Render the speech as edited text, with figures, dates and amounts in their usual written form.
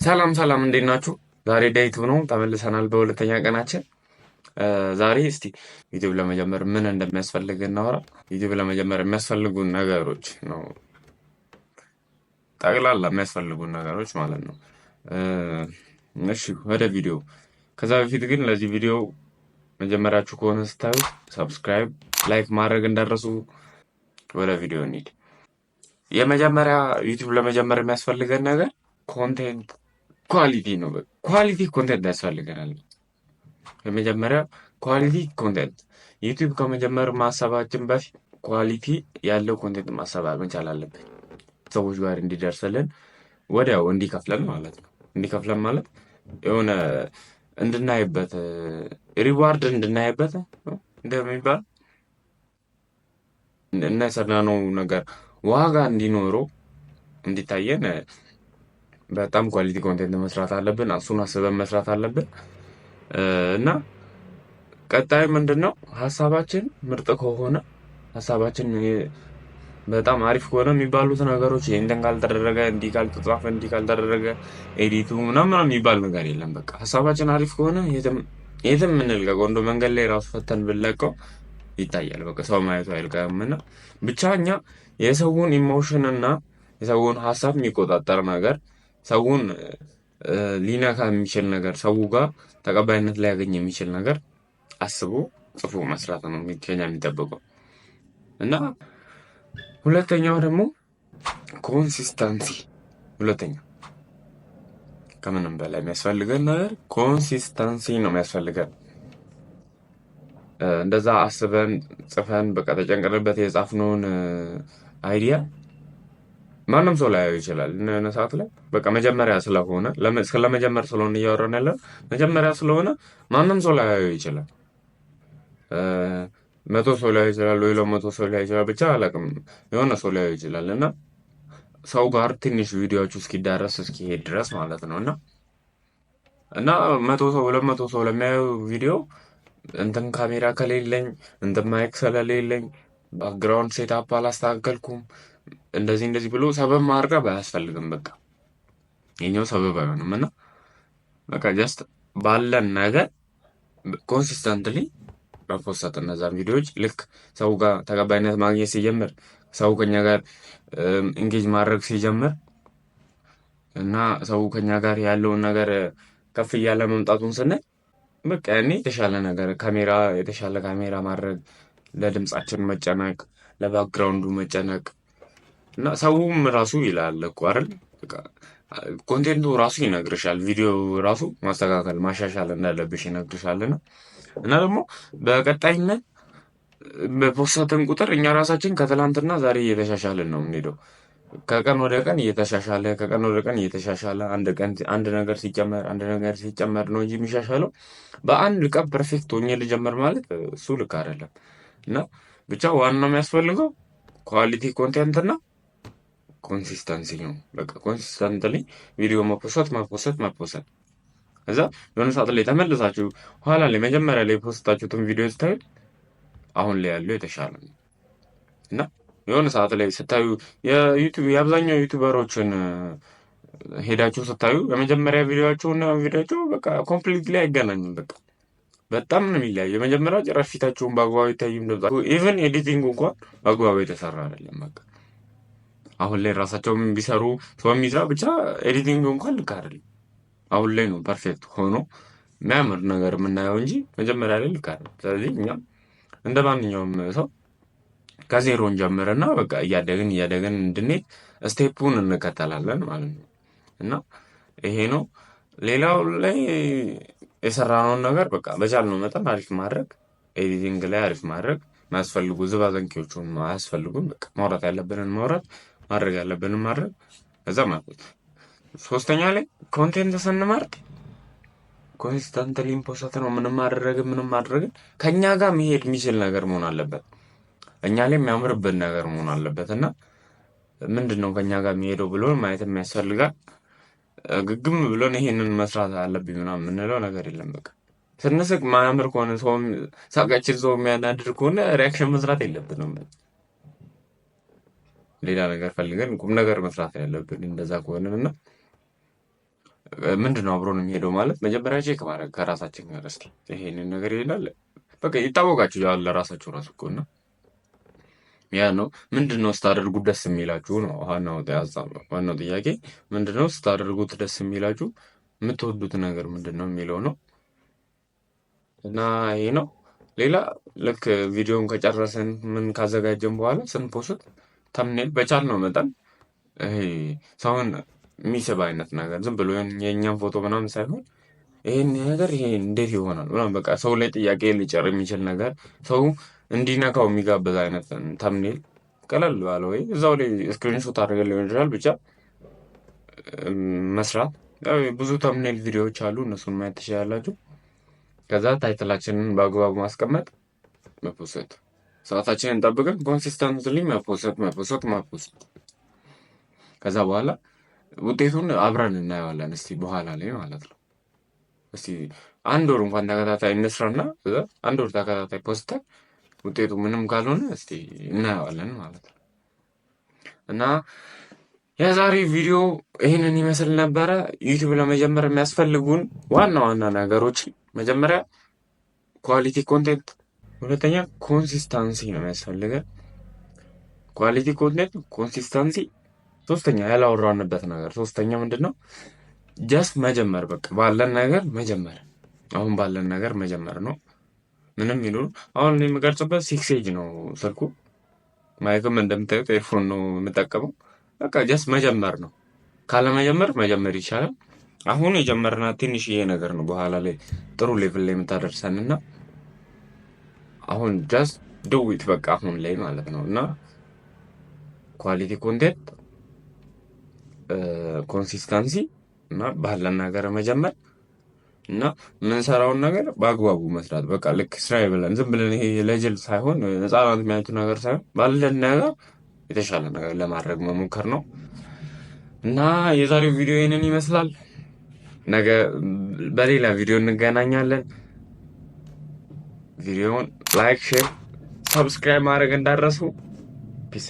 ሰላም ሰላም እንዴት ናችሁ? ዛሬ ዴይ ቱ ነው ተመልሰናል በሁለተኛ ቀናችን። ዛሬ እስቲ ዩቲዩብ ለመጀመር ምን እንደሚያስፈልግ እናወራ። ዩቲዩብ ለመጀመር የሚያስፈልጉን ነገሮች ነው፣ ጠቅላላ የሚያስፈልጉን ነገሮች ማለት ነው። እሺ ወደ ቪዲዮ። ከዛ በፊት ግን ለዚህ ቪዲዮ መጀመሪያችሁ ከሆነ ስታዩ ሰብስክራይብ፣ ላይክ ማድረግ እንዳረሱ። ወደ ቪዲዮ እንሂድ። የመጀመሪያ ዩቲዩብ ለመጀመር የሚያስፈልገን ነገር ኮንቴንት ኳሊቲ ነው። ኳሊቲ ኮንቴንት ያስፈልገናል። የመጀመሪያ ኳሊቲ ኮንቴንት። ዩቲዩብ ከመጀመር ማሰባችን በፊት ኳሊቲ ያለው ኮንቴንት ማሰብ መቻል አለብን። ሰዎች ጋር እንዲደርስልን ወዲያው እንዲከፍለን ማለት ነው። እንዲከፍለን ማለት የሆነ እንድናይበት ሪዋርድ እንድናይበት እንደሚባል እና የሰራነው ነገር ዋጋ እንዲኖረው እንዲታየን በጣም ኳሊቲ ኮንቴንት መስራት አለብን። እሱን አስበን መስራት አለብን። እና ቀጣይ ምንድነው ሀሳባችን ምርጥ ከሆነ ሀሳባችን በጣም አሪፍ ከሆነ የሚባሉት ነገሮች እንትን ካልተደረገ፣ እንዲህ ካልተጻፈ፣ እንዲህ ካልተደረገ ኤዲቱ ምናምን የሚባል ነገር የለም። በቃ ሀሳባችን አሪፍ ከሆነ የትም የምንልቀቀው እንደ መንገድ ላይ ራሱ ፈተን ብንለቀው ይታያል። በቃ ሰው ማየቱ አይልቀም። እና ብቻ እኛ የሰውን ኢሞሽን እና የሰውን ሀሳብ የሚቆጣጠር ነገር፣ ሰውን ሊነካ የሚችል ነገር፣ ሰው ጋር ተቀባይነት ሊያገኝ የሚችል ነገር አስቦ ጽፎ መስራት ነው ከኛ የሚጠበቀው። እና ሁለተኛው ደግሞ ኮንሲስተንሲ። ሁለተኛ ከምንም በላይ የሚያስፈልገን ነገር ኮንሲስተንሲ ነው የሚያስፈልገን። እንደዛ አስበን ጽፈን በቃ ተጨንቀንበት የጻፍነውን አይዲያ ማንም ሰው ላያየው ይችላል። እነ ሰዓት ላይ በቃ መጀመሪያ ስለሆነ ስለመጀመር ስለሆነ እያወራን ያለ መጀመሪያ ስለሆነ ማንም ሰው ላያየው ይችላል። 100 ሰው ላያየው ይችላል ወይ 200 ሰው ላያየው ይችላል። ብቻ አላውቅም፣ የሆነ ሰው ላያየው ይችላል። እና ሰው ጋር ትንሽ ቪዲዮዎቹ እስኪዳረስ እስኪሄድ ድረስ ማለት ነው። እና 100 ሰው 200 ሰው ለሚያየው ቪዲዮ እንትን ካሜራ ከሌለኝ እንትን ማይክ ስለሌለኝ ባክግራውንድ ሴታፕ አላስተካከልኩም እንደዚህ ብሎ ሰበብ ማድረግ አያስፈልግም። በቃ የኛው ሰበብ አይሆንም። እና በቃ ጀስት ባለን ነገር ኮንሲስተንትሊ መፖስት እነዛን ቪዲዮዎች ልክ ሰው ጋር ተቀባይነት ማግኘት ሲጀምር፣ ሰው ከኛ ጋር ኢንጌጅ ማድረግ ሲጀምር እና ሰው ከኛ ጋር ያለውን ነገር ከፍ እያለ መምጣቱን ስናይ በቃ ያኔ የተሻለ ካሜራ ማድረግ፣ ለድምጻችን መጨነቅ፣ ለባክግራውንዱ መጨነቅ እና ሰውም ራሱ ይላል እኮ አይደል፣ በቃ ኮንቴንቱ ራሱ ይነግርሻል። ቪዲዮ ራሱ ማስተካከል ማሻሻል እንዳለብሽ ይነግርሻል። እና ደግሞ በቀጣይነት በፖስትን ቁጥር እኛ ራሳችን ከትላንትና ዛሬ እየተሻሻልን ነው የምንሄደው። ከቀን ወደ ቀን እየተሻሻለ አንድ ነገር ሲጨመር ነው እንጂ የሚሻሻለው በአንድ ቀን ፐርፌክት ሆኜ ልጀምር ማለት እሱ ልክ አይደለም። እና ብቻ ዋናው የሚያስፈልገው ኳሊቲ ኮንቴንት እና ኮንሲስተንሲ ነው። በቃ ኮንሲስተንትሊ ቪዲዮ መፖሰት እዛ የሆነ ሰዓት ላይ ተመልሳችሁ ኋላ ላይ መጀመሪያ ላይ የፖስታችሁትን ቪዲዮ ስታዩ አሁን ላይ ያለው የተሻለ ነው። እና የሆነ ሰዓት ላይ ስታዩ የአብዛኛው ዩቲዩበሮችን ሄዳችሁ ስታዩ የመጀመሪያ ቪዲዮቸው በቃ ኮምፕሊትሊ አይገናኝም። በቃ በጣም ነው የሚለያዩ። የመጀመሪያ ጭራሽ ፊታቸውን በአግባቡ አይታይም። ኢቨን ኤዲቲንግ እንኳን በአግባቡ የተሰራ አይደለም። በቃ አሁን ላይ ራሳቸውም ቢሰሩ ሰው የሚሰራ ብቻ ኤዲቲንግ እንኳን ልክ አይደለም። አሁን ላይ ነው ፐርፌክት ሆኖ የሚያምር ነገር የምናየው እንጂ መጀመሪያ ላይ ልክ አይደለም። ስለዚህ እኛም እንደ ማንኛውም ሰው ከዜሮ እንጀምርና በቃ እያደግን እንድንሄድ ስቴፑን እንከተላለን ማለት ነው። እና ይሄ ነው። ሌላው ላይ የሰራነውን ነገር በቃ በቻልነው መጠን አሪፍ ማድረግ፣ ኤዲቲንግ ላይ አሪፍ ማድረግ፣ የሚያስፈልጉ ዝባዘንኪዎቹን አያስፈልጉም። በቃ ማውራት ያለብንን ማውራት፣ ማድረግ ያለብንን ማድረግ፣ ከዛ ማለት ሶስተኛ ላይ ኮንቴንት ስንመርጥ ኮንሲስተንትሊ ፖስት ነው። ምንም ማድረግን ከኛ ጋር መሄድ የሚችል ነገር መሆን አለበት። እኛ ላይ የሚያምርብን ነገር መሆን አለበት። እና ምንድነው ከኛ ጋር የሚሄደው ብሎ ማየት የሚያስፈልጋል። ግግም ብሎን ይሄንን መስራት አለብኝ ምናምን የምንለው ነገር የለም። በቃ ስንስቅ ማያምር ከሆነ ሳቃችን ሰው የሚያናድር ከሆነ ሪያክሽን መስራት የለብንም። ሌላ ነገር ፈልገን ቁም ነገር መስራት ያለብን እንደዛ ከሆነ ምንድነው አብሮን የሚሄደው ማለት መጀመሪያ ቼክ ማድረግ ከራሳችን ጋር እስኪ ይሄንን ነገር ይላል በቃ ይታወቃችኋል ለራሳችሁ ራሱ እኮ እና ያ ነው ምንድነው ስታደርጉት ደስ የሚላችሁ ነው ዋናው ሀሳብ ነው። ዋናው ጥያቄ ምንድነው ስታደርጉት ደስ የሚላችሁ የምትወዱት ነገር ምንድነው የሚለው ነው። እና ይሄ ነው። ሌላ ልክ ቪዲዮውን ከጨረስን ምን ካዘጋጀን በኋላ ስንፖስት ተምኔል በቻልነው መጠን ይሄ ሰውን የሚስብ አይነት ነገር ዝም ብሎ የእኛን ፎቶ ምናምን ሳይሆን ይሄን ነገር ይሄ እንዴት ይሆናል ምናምን በቃ ሰው ላይ ጥያቄ ሊጭር የሚችል ነገር ሰው እንዲነካው የሚጋብዝ አይነት ተምኔል ቀለል ባለ ወይ እዛው ላይ ስክሪንሾት አድርገን ሊሆን ይችላል ብቻ መስራት። ያው ብዙ ተምኔል ቪዲዮዎች አሉ እነሱን ማየት ትችላላችሁ። ከዛ ታይትላችንን በአግባቡ ማስቀመጥ መፖሰት ሰዓታችንን ጠብቀን ኮንሲስተንትሊ መፖሰት ከዛ በኋላ ውጤቱን አብረን እናየዋለን እስቲ በኋላ ላይ ማለት ነው። እስቲ አንድ ወር እንኳን ተከታታይ እንስራና አንድ ወር ተከታታይ ፖስተን ውጤቱ ምንም ካልሆነ እስቲ እናየዋለን ማለት ነው። እና የዛሬ ቪዲዮ ይህንን ይመስል ነበረ። ዩቲዩብ ለመጀመር የሚያስፈልጉን ዋና ዋና ነገሮች መጀመሪያ ኳሊቲ ኮንቴንት፣ ሁለተኛ ኮንሲስታንሲ ነው የሚያስፈልገን። ኳሊቲ ኮንቴንት፣ ኮንሲስታንሲ፣ ሶስተኛ ያላወራንበት ነገር ሶስተኛ ምንድን ነው? ጀስት መጀመር በቃ ባለን ነገር መጀመር። አሁን ባለን ነገር መጀመር ነው። ምንም ይሉ አሁን እኔ የምቀርጽበት 6 ነው ስልኩ። ማይክም እንደምታዩት ኤርፎን ነው የምጠቀመው። በቃ ጀስት መጀመር ነው። ካለመጀመር መጀመር ይቻላል። አሁን የጀመርናት ትንሽዬ ነገር ነው በኋላ ላይ ጥሩ ሌቭል ላይ የምታደርሰን እና አሁን ጀስት ዱዊት በቃ አሁን ላይ ማለት ነው። እና ኳሊቲ ኮንቴንት፣ ኮንሲስተንሲ እና ባለን ነገር መጀመር እና የምንሰራውን ነገር በአግባቡ መስራት በቃ ልክ ስራዬ ብለን ዝም ብለን ይሄ ለጅል ሳይሆን ህጻናት የሚያዩት ነገር ሳይሆን ባለን ነገር የተሻለ ነገር ለማድረግ መሞከር ነው። እና የዛሬው ቪዲዮ ይህንን ይመስላል። ነገ በሌላ ቪዲዮ እንገናኛለን። ቪዲዮውን ላይክ፣ ሼር፣ ሰብስክራይብ ማድረግ እንዳትረሱ። ፒስ